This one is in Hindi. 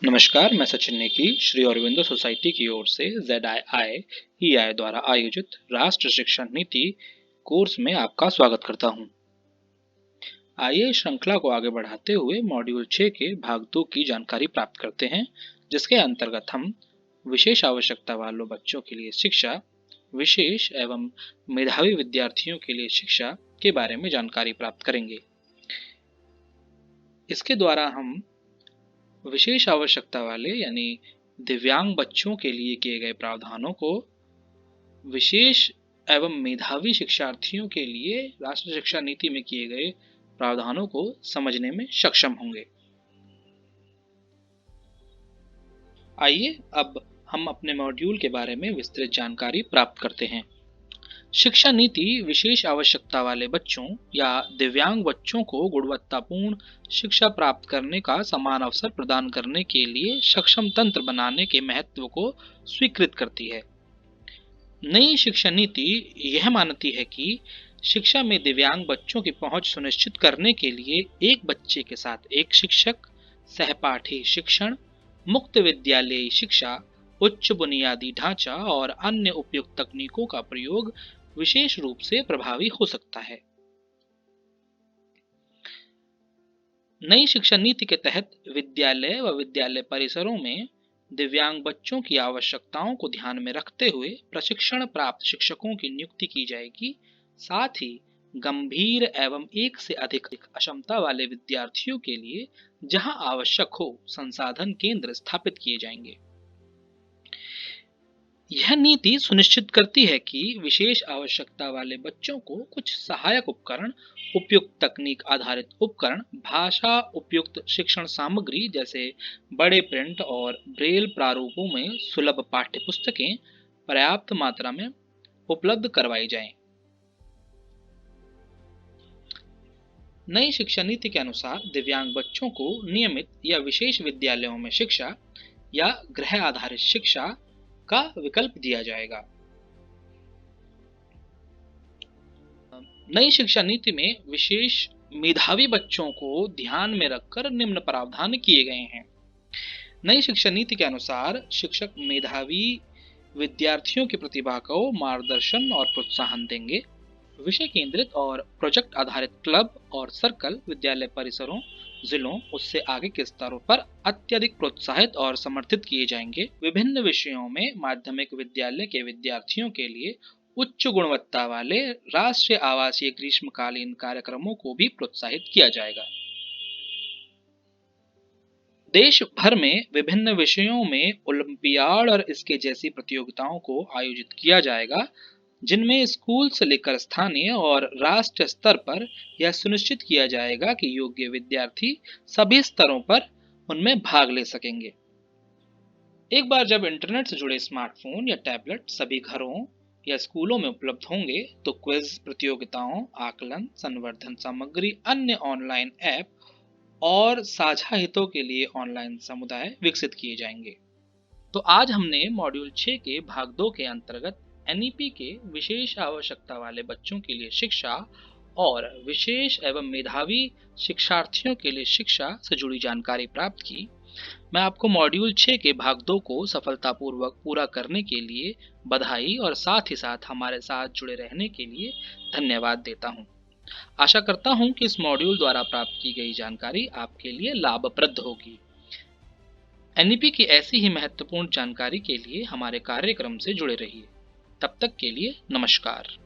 नमस्कार, मैं सचिन नेगी श्री अरविंदो सोसाइटी की ओर से ZII द्वारा आयोजित राष्ट्र शिक्षा नीति कोर्स में आपका स्वागत करता हूं। आइए श्रृंखला को आगे बढ़ाते हुए मॉड्यूल 6 के भाग 2 की जानकारी प्राप्त करते हैं, जिसके अंतर्गत हम विशेष आवश्यकता वालों बच्चों के लिए शिक्षा, विशेष एवं मेधावी विद्यार्थियों के लिए शिक्षा के बारे में जानकारी प्राप्त करेंगे। इसके द्वारा हम विशेष आवश्यकता वाले यानी दिव्यांग बच्चों के लिए किए गए प्रावधानों को विशेष एवं मेधावी शिक्षार्थियों के लिए राष्ट्रीय शिक्षा नीति में किए गए प्रावधानों को समझने में सक्षम होंगे। आइए अब हम अपने मॉड्यूल के बारे में विस्तृत जानकारी प्राप्त करते हैं। शिक्षा नीति विशेष आवश्यकता वाले बच्चों या दिव्यांग बच्चों को गुणवत्तापूर्ण शिक्षा प्राप्त करने का समान अवसर प्रदान करने के लिए सक्षम तंत्र बनाने के महत्व को स्वीकृत करती है। नई शिक्षा नीति यह मानती है कि शिक्षा में दिव्यांग बच्चों की पहुंच सुनिश्चित करने के लिए एक बच्चे के साथ एक शिक्षक, सहपाठी शिक्षण, मुक्त विद्यालयी शिक्षा, उच्च बुनियादी ढांचा और अन्य उपयुक्त तकनीकों का प्रयोग विशेष रूप से प्रभावी हो सकता है। नई शिक्षा नीति के तहत विद्यालय व विद्यालय परिसरों में दिव्यांग बच्चों की आवश्यकताओं को ध्यान में रखते हुए प्रशिक्षण प्राप्त शिक्षकों की नियुक्ति की जाएगी। साथ ही गंभीर एवं एक से अधिक अक्षमता वाले विद्यार्थियों के लिए जहां आवश्यक हो संसाधन केंद्र स्थापित किए जाएंगे। यह नीति सुनिश्चित करती है कि विशेष आवश्यकता वाले बच्चों को कुछ सहायक उपकरण, उपयुक्त तकनीक आधारित उपकरण, भाषा उपयुक्त शिक्षण सामग्री जैसे बड़े प्रिंट और ब्रेल प्रारूपों में सुलभ पाठ्य पुस्तकें पर्याप्त मात्रा में उपलब्ध करवाई जाएं। नई शिक्षा नीति के अनुसार दिव्यांग बच्चों को नियमित या विशेष विद्यालयों में शिक्षा या गृह आधारित शिक्षा का विकल्प दिया जाएगा। नई शिक्षा नीति में विशेष मेधावी बच्चों को ध्यान में रखकर निम्न प्रावधान किए गए हैं। नई शिक्षा नीति के अनुसार शिक्षक मेधावी विद्यार्थियों की प्रतिभा को मार्गदर्शन और प्रोत्साहन देंगे। विषय केंद्रित और प्रोजेक्ट आधारित क्लब और सर्कल विद्यालय परिसरों, जिलों उससे आगे के स्तरों पर अत्यधिक प्रोत्साहित और समर्थित किए जाएंगे। विभिन्न विषयों में माध्यमिक विद्यालय के विद्यार्थियों के लिए उच्च गुणवत्ता वाले राष्ट्रीय आवासीय ग्रीष्मकालीन कार्यक्रमों को भी प्रोत्साहित किया जाएगा। देश भर में विभिन्न विषयों में ओलंपियाड और इसके जैसी प्रतियोगिताओं को आयोजित किया जाएगा, जिनमें स्कूल से लेकर स्थानीय और राष्ट्रीय स्तर पर यह सुनिश्चित किया जाएगा कि योग्य विद्यार्थी सभी स्तरों पर उनमें भाग ले सकेंगे। एक बार जब इंटरनेट से जुड़े स्मार्टफोन या टैबलेट सभी घरों या स्कूलों में उपलब्ध होंगे, तो क्विज प्रतियोगिताओं, आकलन, संवर्धन सामग्री, अन्य ऑनलाइन ऐप और साझा हितों के लिए ऑनलाइन समुदाय विकसित किए जाएंगे। तो आज हमने मॉड्यूल 6 के भाग 2 के अंतर्गत NEP के विशेष आवश्यकता वाले बच्चों के लिए शिक्षा और विशेष एवं मेधावी शिक्षार्थियों के लिए शिक्षा से जुड़ी जानकारी प्राप्त की। मैं आपको मॉड्यूल 6 के भाग 2 को सफलतापूर्वक पूरा करने के लिए बधाई और साथ ही साथ हमारे साथ जुड़े रहने के लिए धन्यवाद देता हूं। आशा करता हूं कि इस मॉड्यूल द्वारा प्राप्त की गई जानकारी आपके लिए लाभप्रद होगी। NEP की ऐसी ही महत्वपूर्ण जानकारी के लिए हमारे कार्यक्रम से जुड़े रहिए। तब तक के लिए नमस्कार।